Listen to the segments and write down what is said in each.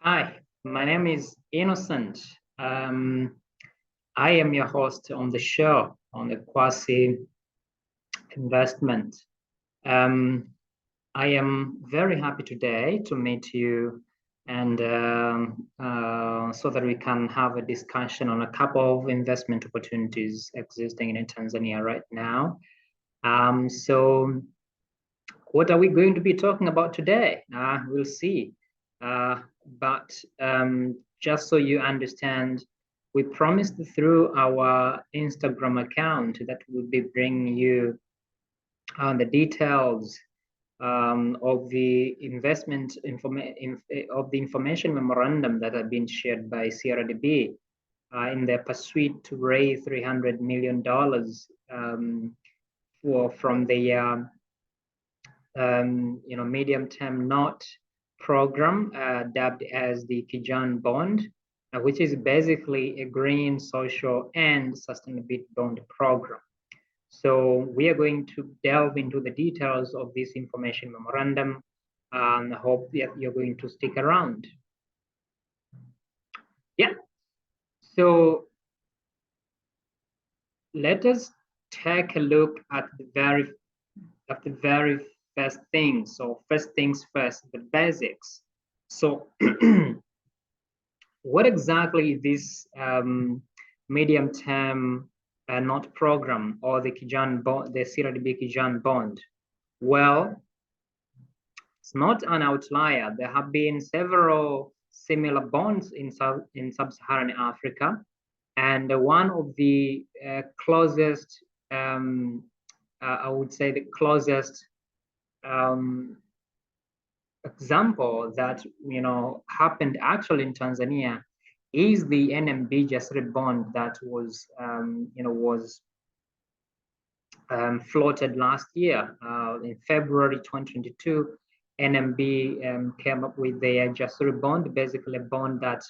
Hi, my name is Innocent. Um, I am your host on the show on the Quasi Investment. Um, I am very happy today to meet you and so that we can have a discussion on a couple of investment opportunities existing in Tanzania right now. So what are we going to be talking about today? We'll see. But just so you understand, we promised through our Instagram account that we'll be bringing you the details of the of the information memorandum that have been shared by CRDB in their pursuit to raise $300 million from the medium-term note program dubbed as the Kijan bond, which is basically a green, social, and sustainability bond program. So we are going to delve into the details of this information memorandum and hope that you're going to stick around. Yeah. So let us take a look at the very first thing. So first things first, the basics. So what exactly is this medium-term note program or the Kijan bond, the CRDB Kijan bond? Well, it's not an outlier. There have been several similar bonds in sub-Saharan Africa, and one of the closest, I would say, the closest example that happened actually in Tanzania is the NMB Jasri bond that was floated last year in February 2022. NMB came up with their Jasri bond, basically a bond that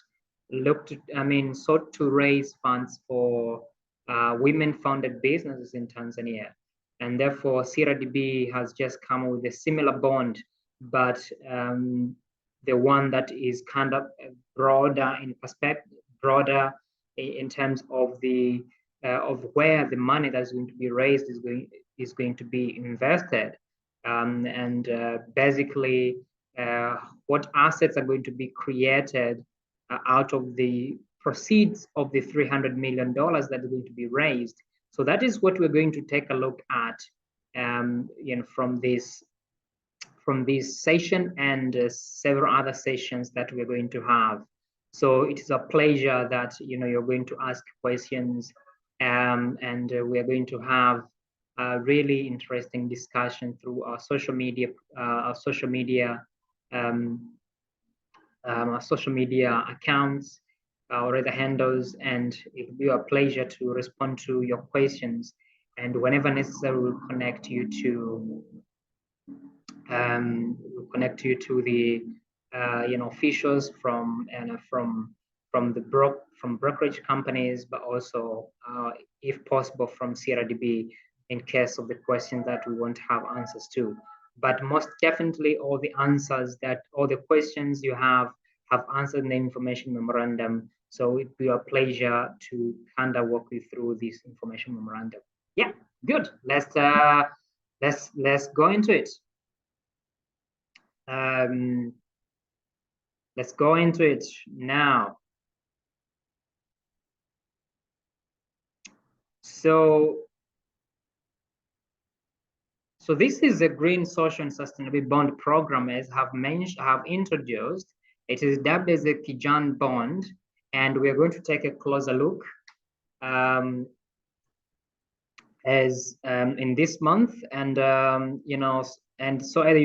sought to raise funds for women-founded businesses in Tanzania. And therefore, CRDB has just come with a similar bond, but the one that is kind of broader in perspective, broader in terms of the of where the money that's going to be raised is going to be invested, and basically what assets are going to be created out of the proceeds of the $300 million that are going to be raised. So that is what we're going to take a look at, from this session and several other sessions that we're going to have. So it is a pleasure that you're going to ask questions, and we're going to have a really interesting discussion through our social media accounts or the handles, and it will be a pleasure to respond to your questions. And whenever necessary, we'll connect you to the officials from brokerage companies, but also if possible from CRDB in case of the questions that we won't have answers to. But most definitely all the questions you have answered in the information memorandum. So it'd be a pleasure to kind of walk you through this information memorandum. Yeah, good. Let's go into it. Let's go into it now. So this is a green, social, and sustainability bond program, as I have introduced. It is dubbed as a Kijan bond, and we are going to take a closer look in this month, and and so either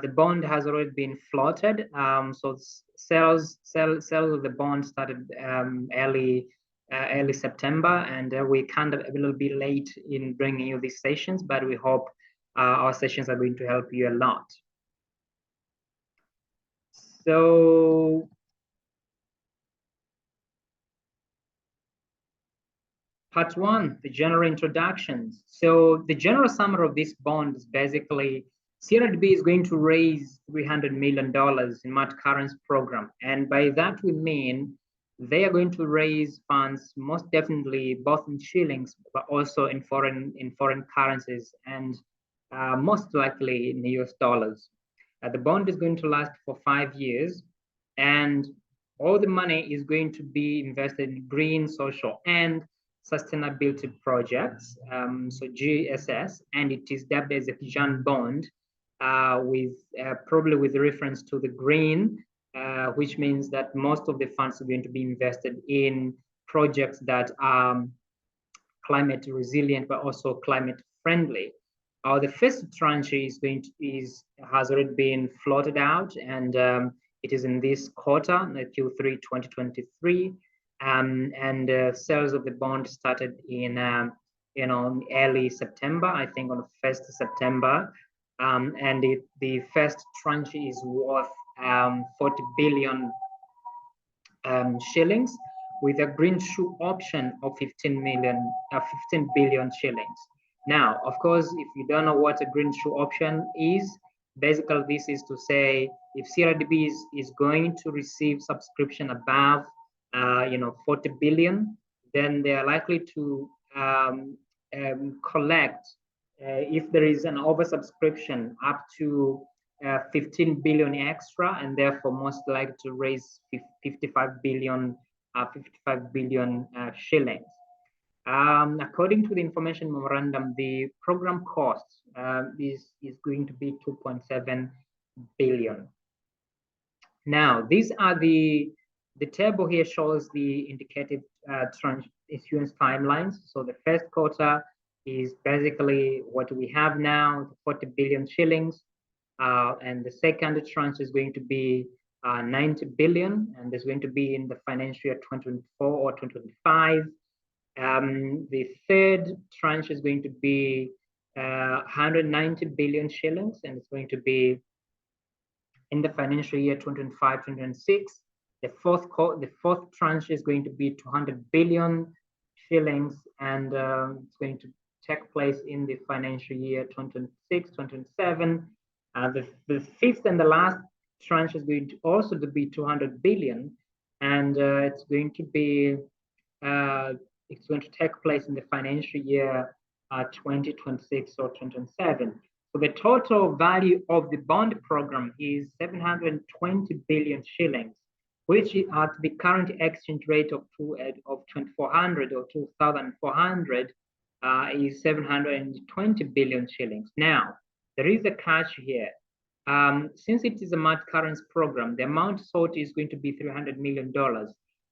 the bond has already been floated. So sales of the bond started early September, and we kind of a little bit late in bringing you these sessions, but we hope our sessions are going to help you a lot. So part one, the general introductions. So the general summary of this bond is basically CRDB is going to raise $300 million in Matt Current's program. And by that, we mean they are going to raise funds most definitely both in shillings, but also in foreign currencies, and most likely in US dollars. The bond is going to last for 5 years, and all the money is going to be invested in green, social, and sustainability projects, so GSS, and it is dubbed as a Fijan bond, with probably with reference to the green, which means that most of the funds are going to be invested in projects that are climate resilient but also climate friendly. The first tranche has already been floated out, and it is in this quarter, Q3 2023, and sales of the bond started in early September, I think on the 1st of September, and the first tranche is worth 40 billion shillings, with a green shoe option of 15 billion shillings. Now, of course, if you don't know what a green shoe option is, basically this is to say if CRDB is going to receive subscription above 40 billion, then they are likely to collect, if there is an oversubscription, up to 15 billion extra, and therefore most likely to raise 55 billion shillings. According to the information memorandum, the program cost is going to be 2.7 billion. Now, these are the table here shows the indicative tranche issuance timelines. So the first quarter is basically what we have now, 40 billion shillings. And the second tranche is going to be 90 billion, and it's going to be in the financial year 2024 or 2025. The third tranche is going to be 190 billion shillings, and it's going to be in the financial year 2025, 2026. The fourth tranche is going to be 200 billion shillings, and it's going to take place in the financial year 2026, 2027. The fifth and the last tranche is going to also to be 200 billion, and it's going to take place in the financial year 2026 or 2027. So the total value of the bond program is 720 billion shillings, which at the current exchange rate of 2,400 or 2,400 is 720 billion shillings. Now, there is a catch here. Since it is a Matt Currents program, the amount sought is going to be $300 million.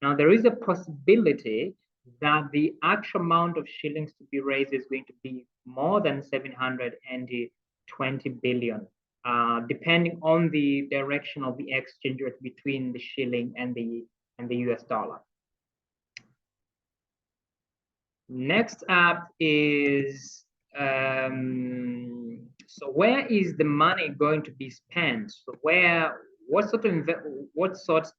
Now, there is a possibility that the actual amount of shillings to be raised is going to be more than 720 billion, depending on the direction of the exchange rate between the shilling and the US dollar. Next up is so where is the money going to be spent? So what sorts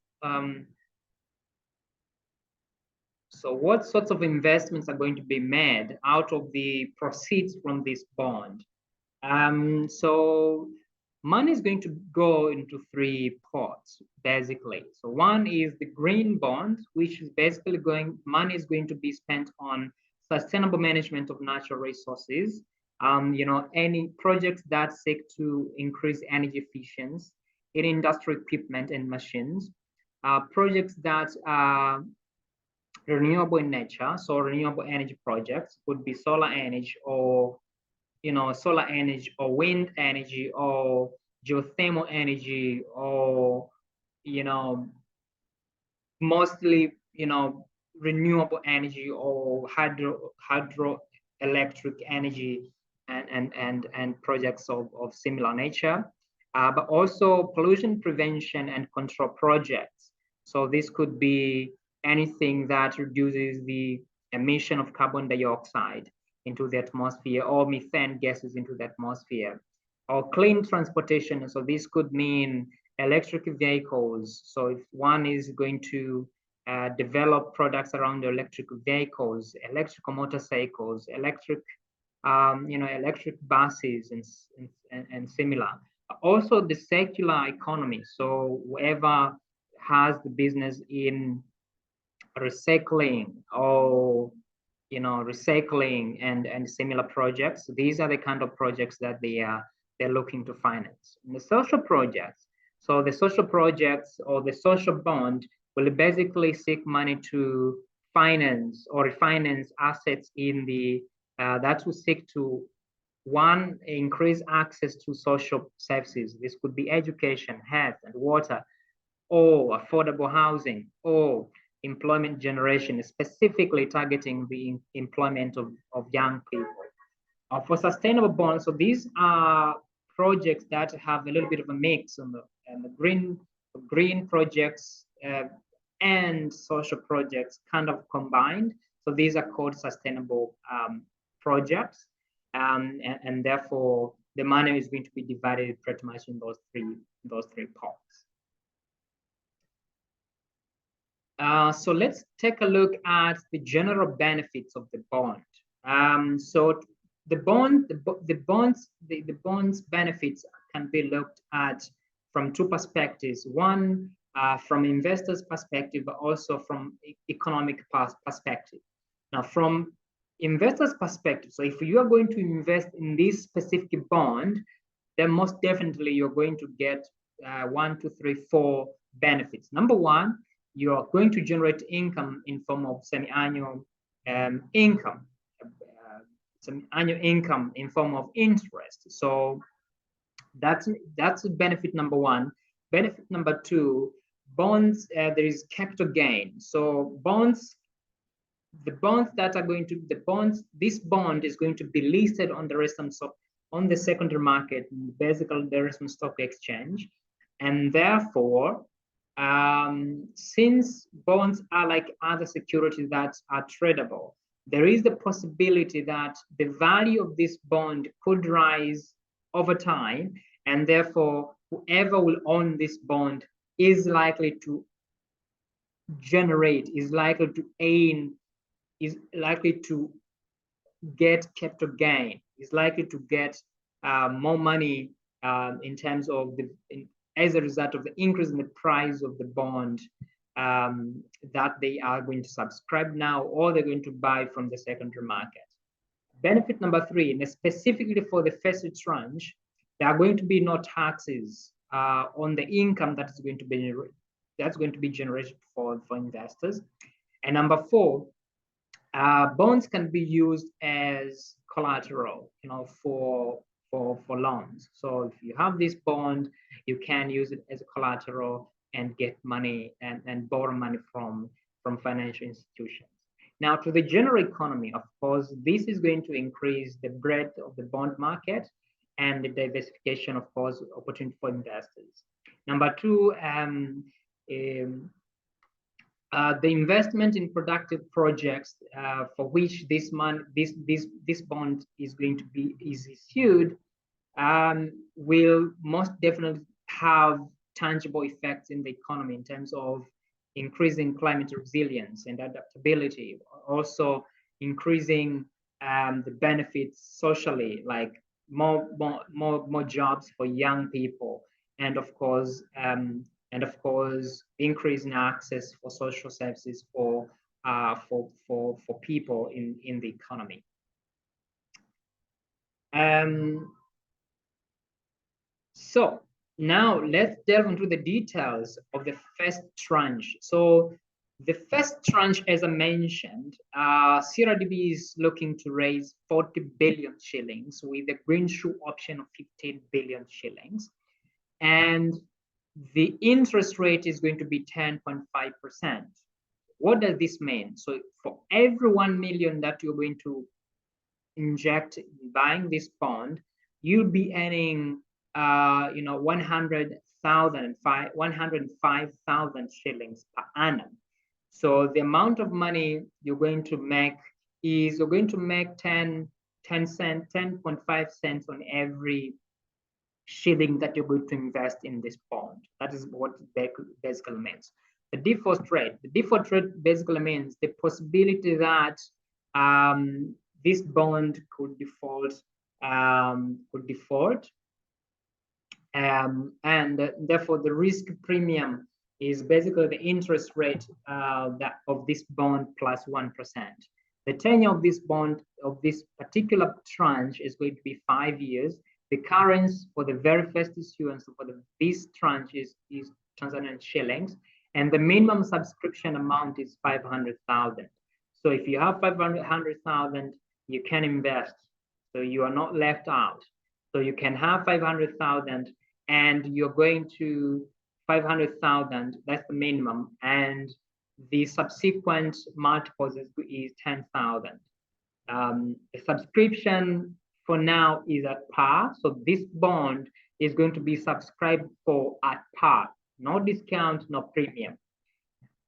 of investments are going to be made out of the proceeds from this bond? So money is going to go into three pots, basically. So one is the green bond, which is basically money is going to be spent on sustainable management of natural resources, any projects that seek to increase energy efficiency in industrial equipment and machines, projects that are renewable in nature, so renewable energy projects would be solar energy or wind energy or geothermal energy or mostly renewable energy or hydroelectric energy and projects of similar nature, but also pollution prevention and control projects. So this could be anything that reduces the emission of carbon dioxide into the atmosphere or methane gases into the atmosphere, or clean transportation. So this could mean electric vehicles. So if one is going to develop products around electric vehicles, electric motorcycles, electric buses, and and similar. Also the circular economy. So whoever has the business in recycling or recycling and similar projects, these are the kind of projects that they're looking to finance. And the social projects, so the social projects or the social bond will basically seek money to finance or refinance assets in the that will seek to one, increase access to social services. This could be education, health and water, or affordable housing, or employment generation, specifically targeting the employment of young people. For sustainable bonds, so these are projects that have a little bit of a mix on the green projects and social projects kind of combined. So these are called sustainable projects, and therefore the money is going to be divided pretty much in those three parts. So let's take a look at the general benefits of the bond. So the bonds benefits can be looked at from two perspectives. One, from investors' perspective, but also from economic perspective. Now, from investors' perspective, so if you are going to invest in this specific bond, then most definitely you're going to get 1, 2, 3, 4 benefits. Number one, you are going to generate income in form of semi-annual income, semi-annual income in form of interest. So that's benefit number one. Benefit number two, bonds, there is capital gain. So the bonds that are going to, this bond is going to be listed on the secondary market, basically the Reston Stock Exchange. And therefore, since bonds are like other securities that are tradable, there is the possibility that the value of this bond could rise over time, and therefore whoever will own this bond is likely to get capital gain, is likely to get more money in terms of as a result of the increase in the price of the bond that they are going to subscribe now, or they're going to buy from the secondary market. Benefit number three, and specifically for the first tranche, there are going to be no taxes on the income that is going to be generated for investors. And number four, bonds can be used as collateral, for loans. So if you have this bond, you can use it as a collateral and get money and borrow money from financial institutions. Now, to the general economy, of course, this is going to increase the breadth of the bond market and the diversification, of course, opportunity for investors. Number two, the investment in productive projects for which this bond is going to be issued will most definitely have tangible effects in the economy in terms of increasing climate resilience and adaptability, also increasing the benefits socially, like more jobs for young people, and of course increasing access for social services for people in the economy. So now let's delve into the details of the first tranche. So the first tranche, as I mentioned, CRDB is looking to raise 40 billion shillings with a green shoe option of 15 billion shillings. And the interest rate is going to be 10.5%. What does this mean? So for every 1 million that you're going to inject in buying this bond, you'll be earning 105,000 shillings per annum. So the amount of money you're going to make is you're going to make 10.5 cents on every shilling that you're going to invest in this bond. That is what it basically means. The default rate basically means the possibility that this bond could default And therefore the risk premium is basically the interest rate that of this bond plus 1%. The tenure of this bond, of this particular tranche, is going to be 5 years. The currency for the very first issuance for this tranche is Tanzanian shillings, and the minimum subscription amount is 500,000. So if you have 500,000, you can invest. So you are not left out. So you can have 500,000, and you're going to 500,000. That's the minimum, and the subsequent multiples is 10,000. The subscription for now is at par. So this bond is going to be subscribed for at par, no discount, no premium.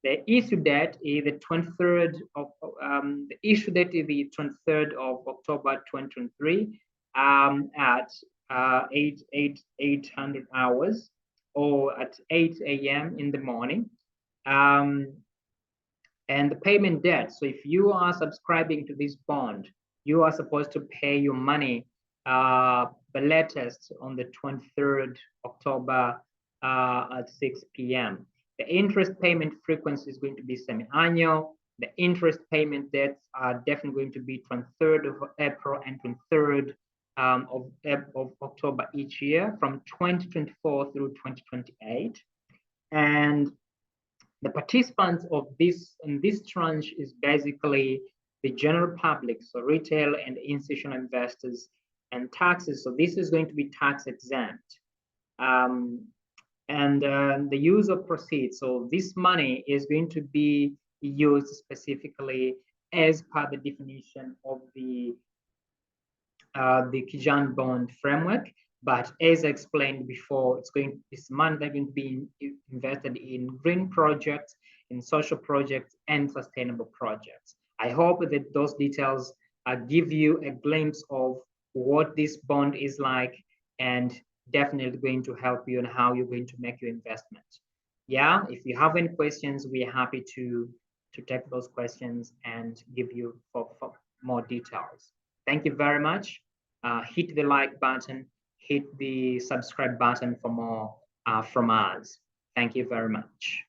The issue date is the 23rd of the 23rd of October 2023 at 800 hours, or at 8 a.m. in the morning. And the payment debt. So if you are subscribing to this bond, you are supposed to pay your money the latest on the 23rd October at 6 p.m. The interest payment frequency is going to be semi-annual. The interest payment dates are definitely going to be 23rd of April and 23rd of October each year from 2024 through 2028. And the participants of this tranche is basically the general public, so retail and institutional investors, and taxes. So this is going to be tax exempt. And the use of proceeds. So this money is going to be used specifically as per the definition of the Kijan bond framework. But as I explained before, this money is going to be invested in green projects, in social projects, and sustainable projects. I hope that those details give you a glimpse of what this bond is like, and definitely going to help you on how you're going to make your investment. Yeah, if you have any questions, we're happy to take those questions and give you for more details. Thank you very much. Hit the like button, hit the subscribe button for more from us. Thank you very much.